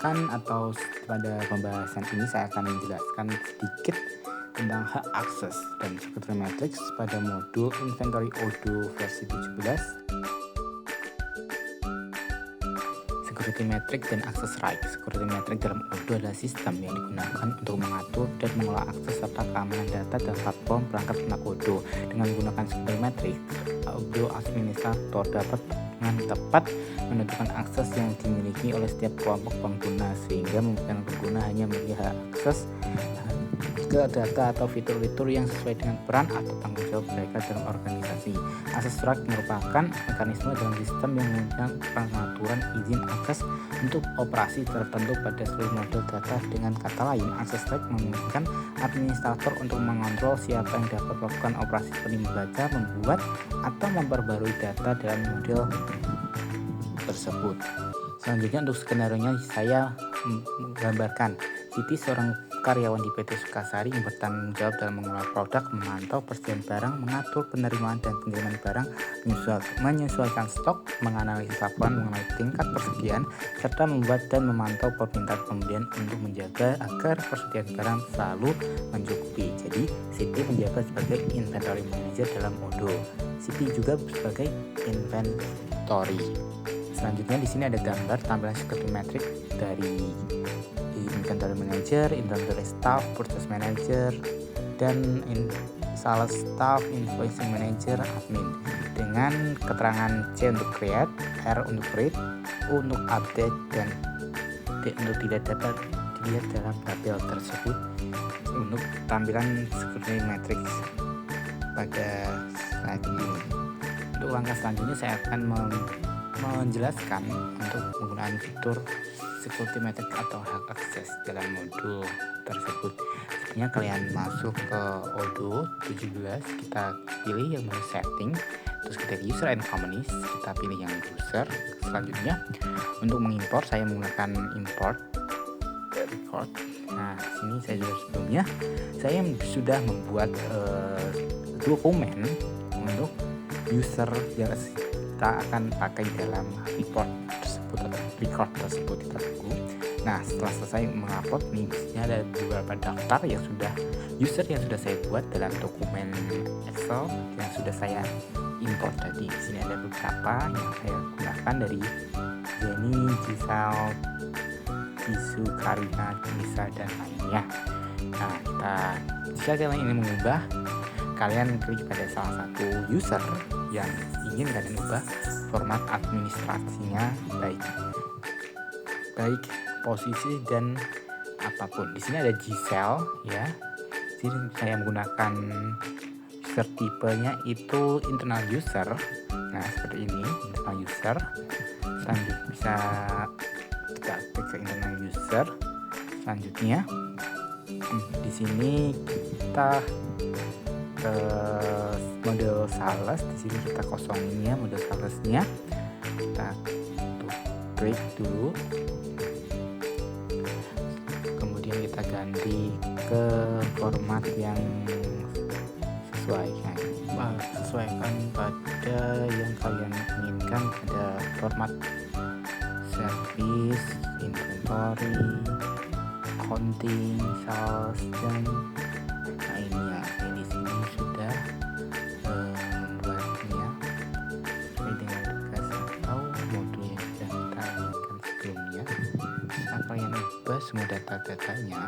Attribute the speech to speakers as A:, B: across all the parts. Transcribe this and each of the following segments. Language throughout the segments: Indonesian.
A: atau pada pembahasan ini saya akan menjelaskan sedikit tentang hak akses dan security matrix pada modul inventory Odoo versi 17. Security matrix dan access right. Security matrix dalam Odoo adalah sistem yang digunakan untuk mengatur dan mengelola akses serta keamanan data dan platform perangkat lunak Odoo. Dengan menggunakan security matrix, Odoo administrator dapat dengan tepat menentukan akses yang dimiliki oleh setiap kelompok pengguna, sehingga memungkinkan pengguna hanya memiliki hak akses ke data atau fitur-fitur yang sesuai dengan peran atau tanggung jawab mereka dalam organisasi. Access right merupakan mekanisme dalam sistem yang memungkinkan pengaturan izin akses untuk operasi tertentu pada seluruh model data. Dengan kata lain, access right memungkinkan administrator untuk mengontrol siapa yang dapat melakukan operasi seperti membaca, membuat, atau memperbarui data dalam model tersebut. Selanjutnya untuk skenario-nya saya menggambarkan Siti, seorang karyawan di PT Sukasari yang bertanggung jawab dalam mengelola produk, memantau persediaan barang, mengatur penerimaan dan pengiriman barang, menyesuaikan stok, menganalisis laporan mengenai tingkat persediaan, serta membuat dan memantau permintaan pembelian untuk menjaga agar persediaan barang selalu mencukupi. Jadi Siti menjabat sebagai inventory manager dalam Odoo. Siti juga sebagai inventory. Selanjutnya di sini ada gambar tampilan security matrix dari inventory manager, inventory staff, purchase manager, dan sales staff, invoicing manager, admin. Dengan keterangan C untuk create, R untuk read, U untuk update, dan D untuk tidak dapat dilihat dalam tabel tersebut. Untuk tampilan security matrix pada slide ini. Untuk langkah selanjutnya saya akan menjelaskan untuk penggunaan fitur security matrix atau hak akses dalam modul tersebut. Sebenarnya kalian masuk ke Odoo 17, kita pilih yang menu setting, terus kita user and companies, kita pilih yang user. Selanjutnya untuk mengimpor saya menggunakan import record. Nah, sini saya sudah membuat dokumen untuk user yang kita akan pakai dalam report tersebut atau record tersebut. Kita tunggu. Nah, setelah selesai mengupload nih, ada beberapa daftar yang sudah saya buat dalam dokumen Excel yang sudah saya import tadi. Di sini ada beberapa yang saya gunakan dari Jenny, Giselle, Tisu, Karina, Nisa, dan lainnya. Nah, jika kalian ingin mengubah, kalian klik pada salah satu user yang ingin kalian ubah format administrasinya, baik posisi dan apapun. Di sini ada Giselle ya. Jadi saya menggunakan user tipenya itu internal user. Nah, seperti ini internal user. Selanjutnya bisa kita klik ke internal user. Selanjutnya di sini kita ke model sales. Di sini kita kosongin ya model salesnya. Kita klik dulu. Kemudian kita ganti ke format yang sesuaikan pada yang kalian inginkan, pada format service, inventory, accounting, sales, dan lainnya. Di sini sudah membuatnya sesuai dengan tugas atau modul yang sudah kita inginkan sebelumnya. Setelah kalian ubah semua data-datanya,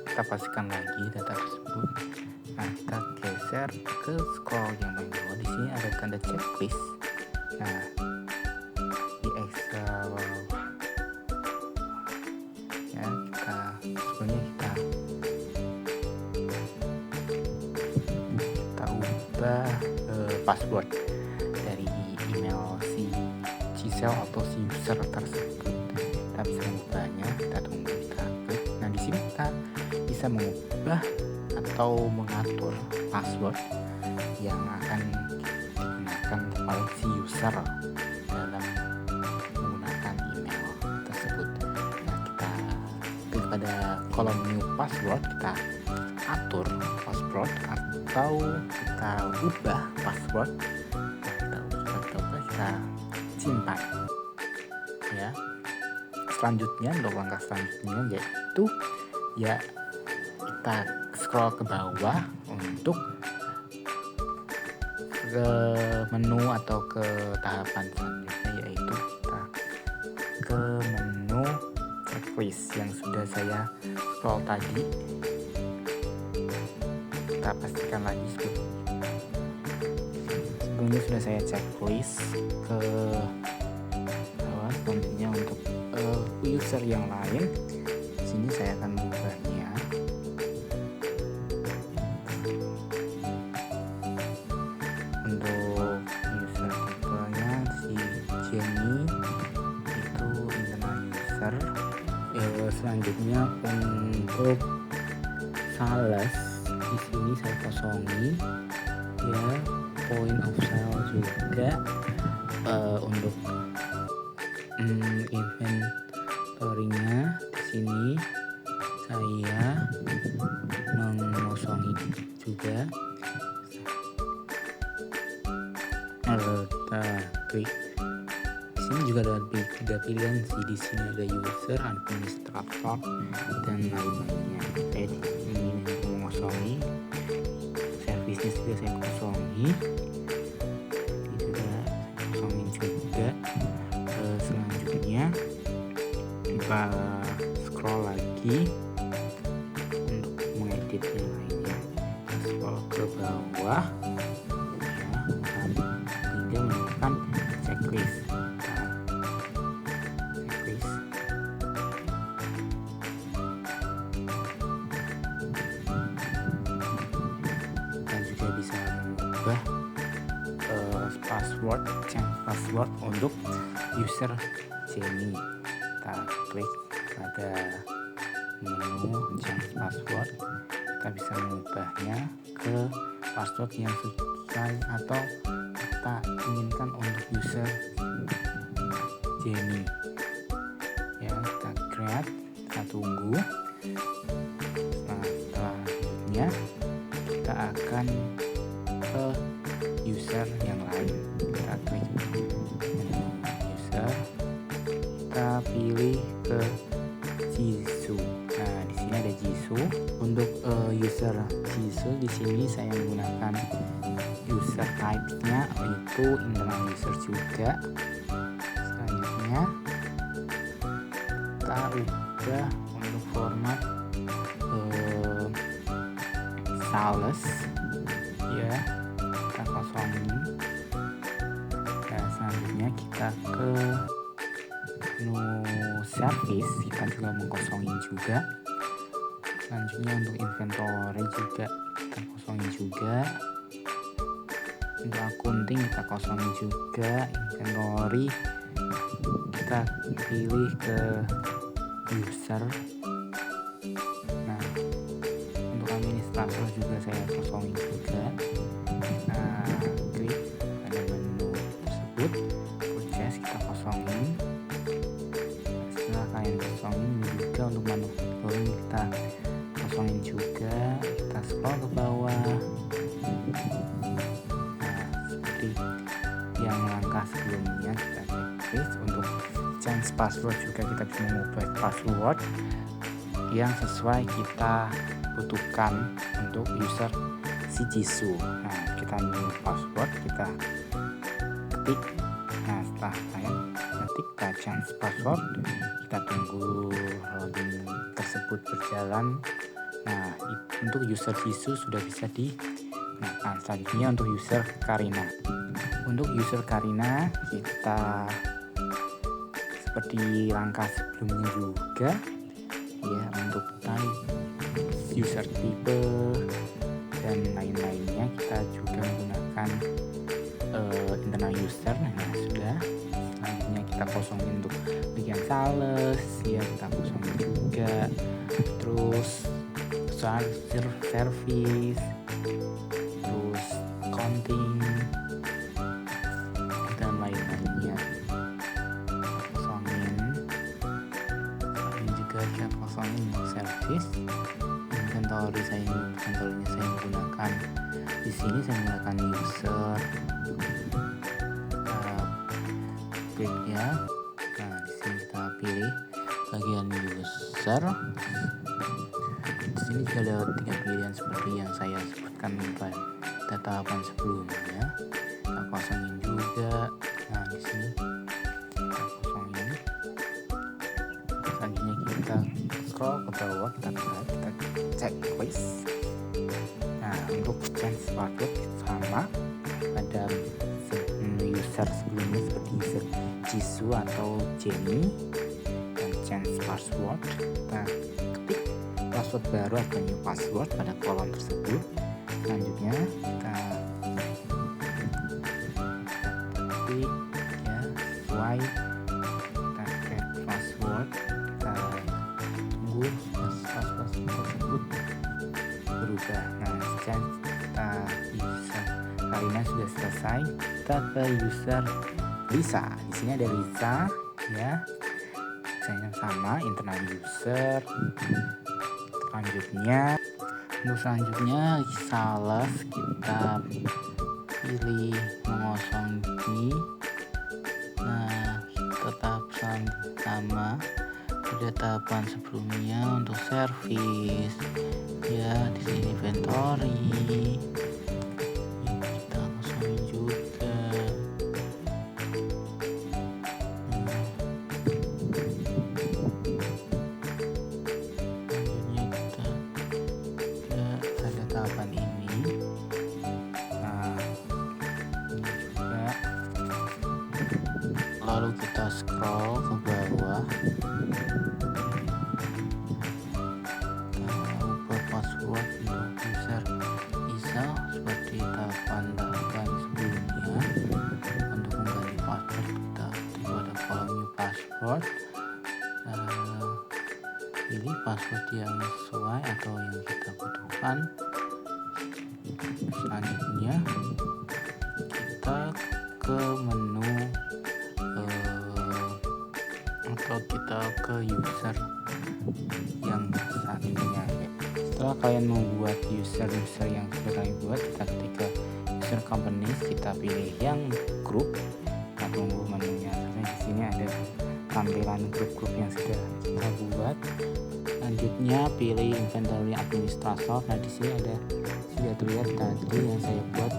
A: kita pastikan lagi data tersebut. Nah, kita geser ke scroll yang paling bawah. Di sini ada tanda checklist. Nah, di Excel ya, kita ubah password dari email si Giselle atau si user tersebut. Kita bisa mengubahnya, kita tunggu, kita klik. Nah, di sini kita bisa mengubah atau mengatur password yang akan digunakan oleh si user dalam menggunakan email tersebut. Nah, kita klik pada kolom new password, kita atur password atau kita ubah password. Kita simpan ya. langkah selanjutnya yaitu ya kita scroll ke bawah untuk ke menu atau ke tahapan selanjutnya, yaitu kita ke menu checklist yang sudah saya scroll tadi. Kita pastikan lagi sebelumnya sudah saya checklist ke bawah. Selanjutnya untuk user yang lain, di sini saya akan mengubahnya. Untuk user tipenya si Jenny itu internal user. Selanjutnya untuk sales di sini saya kosongi ya, point of sale juga. Untuk inventory-nya di sini saya mengosongi juga. Klik di sini juga ada 3 pilihan sih. Di sini ada user, administrator, dan lain-lainnya. Saya ingin mengosongi. Servisnya sudah saya kosongi. Ini sudah saya kosongin juga. Selanjutnya kita scroll lagi untuk mengedit yang lainnya. Kita scroll ke bawah hingga menemukan checklist. Kita juga bisa mengubah change password untuk user Jenny. Kita klik pada menu change password, kita bisa mengubahnya ke password yang sesuai atau kita inginkan untuk user Jenny ya. Kita create, kita tunggu. Selanjutnya kita akan ke user yang lain. Kita klik menu user, kita pilih ke Jisoo. Nah, di sini ada Jisoo. Untuk user Jisoo di sini saya menggunakan user type-nya yaitu internal user juga. Selanjutnya kita ubah untuk format sales ya, kita kosongin. Nah, selanjutnya kita ke menu service, kita juga mengkosongin juga. Selanjutnya untuk inventory juga kita kosongin juga. Untuk accounting kita kosongin juga. Inventory kita pilih ke user. Nah, untuk administrator juga saya kosongin juga. Nah, klik pada menu tersebut, purchase kita kosongin. Setelah kalian kosongin, juga untuk manufacturing kita kosongin juga. Kita scroll ke bawah. Nah, seperti yang langkah sebelumnya kita checklist. Untuk change password juga kita bisa mengubah password yang sesuai kita butuhkan untuk user si Jisoo. Nah, kita new password, kita ketik. Nah, setelah kalian ketik, kita change password, kita tunggu loading tersebut berjalan. Nah, untuk user Jisoo sudah bisa digunakan. Selanjutnya untuk user Karina. Untuk user Karina kita seperti langkah sebelumnya juga ya, untuk type, user tipe, dan lain-lainnya kita juga menggunakan internal user. Nah, sudah. Selanjutnya kita kosongin untuk bagian sales ya, kita kosongin juga. Terus service, terus accounting, dan lain-lainnya kosongin. Ini juga kita kosongin untuk service. Inventory-nya saya menggunakan di sini, saya menggunakan user. Klik ya. Nah, di sini kita pilih bagian user. Di sini juga ada 3 pilihan seperti yang saya sebutkan pada tahapan sebelumnya. Kita kosongin juga. Nah, di sini kita kosongin. Selanjutnya kita scroll ke bawah, kita cek list. Nah, untuk change password sama pada user sebelumnya seperti user Jisoo atau Jenny. Dan change password, kita ketik password baru atau new password pada kolom tersebut. Selanjutnya kita ketik ya sesuai, kita create password, kita tunggu password tersebut berubah. Nah, kita user Karina sudah selesai. Kita ke user Lisa. Di sini ada Lisa ya, yang sama internal user. Selanjutnya sales, kita pilih mengosongi. Nah, tetap sama pada tahapan sebelumnya. Untuk service ya, di sini inventory kita kosongin juga. Tahapan ini. Nah, ini juga. Lalu kita scroll ke bawah. Kita ubah password untuk user Isa seperti tahapan sebelumnya. Untuk mengganti password, kita klik pada kolom new password. Pilih password yang sesuai atau yang kita butuhkan. Selanjutnya kita ke menu atau kita ke user yang satunya. Setelah kalian membuat user yang sudah kalian buat, kita ketik ke user companies, kita pilih yang grup. Kita tunggu menunya. Di sini ada tampilan grup-grup yang sudah kita buat. Selanjutnya pilih inventory administrator. Nah, di sini ada sudah terlihat tadi yang saya buat,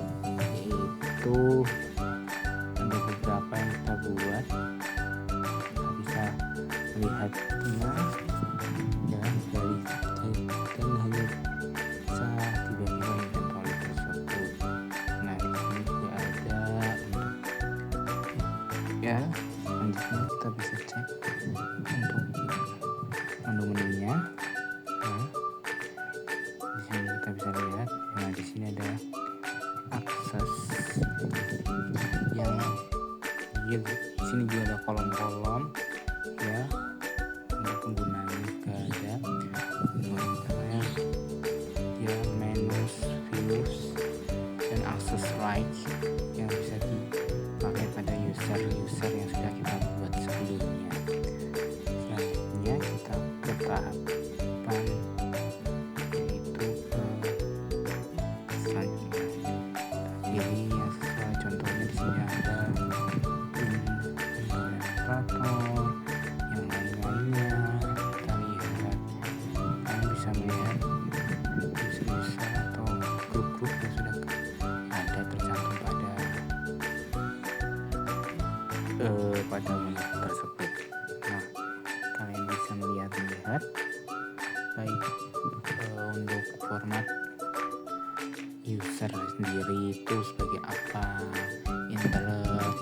A: yaitu ada beberapa yang kita buat. Kita bisa melihatnya ya dari dan hanya bisa tiba-tiba inventory tersebut. Nah, di sini juga ada untuk ya. Selanjutnya kita bisa cek untuk menu-menunya. Nah, di sini kita bisa lihat. Nah, di sini ada akses yang di sini juga ada kolom-kolom ya, untuk penggunanya juga ada. Misalnya ya menus, views, dan akses rights yang bisa dipakai pada user yang sudah kita buat sebelumnya. Selanjutnya kita ke tahapan yaitu selanjutnya pilih yang sesuai. Contohnya di sini ada administrator, yang lain-lainnya. Kita lihat, kalian bisa melihat user atau grup-grup yang sudah ada tercantum pada menu tersebut. Nah, kalian bisa melihat baik untuk format user sendiri itu sebagai apa, internet,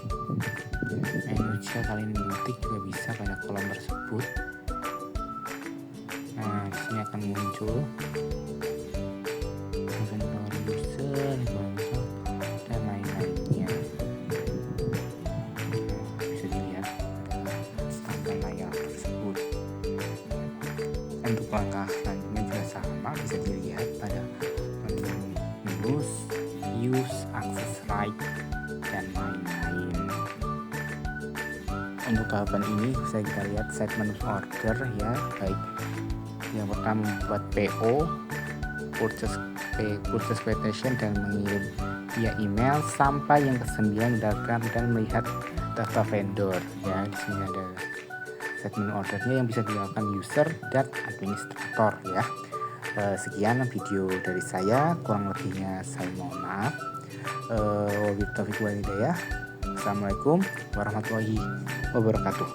A: menu juga kalian mengetik juga bisa pada kolom tersebut. Nah, di sini akan muncul inventory user, dan lain-lainnya. Bisa dilihat pada layar tersebut. Untuk langkah selanjutnya juga sama, bisa dilihat pada menu use, access right, dan lain-lain. Untuk tahapan ini bisa kita lihat set menu order ya, baik yang pertama membuat PO, purchase quotation, dan mengirim via email, sampai yang ke-9 mendapatkan dan melihat data vendor ya. Di sini ada set menu ordernya yang bisa dilakukan user dan administrator ya. Sekian video dari saya, kurang lebihnya saya mohon maaf. Wabillahi taufiq wal hidayah. Assalamualaikum warahmatullahi wabarakatuh.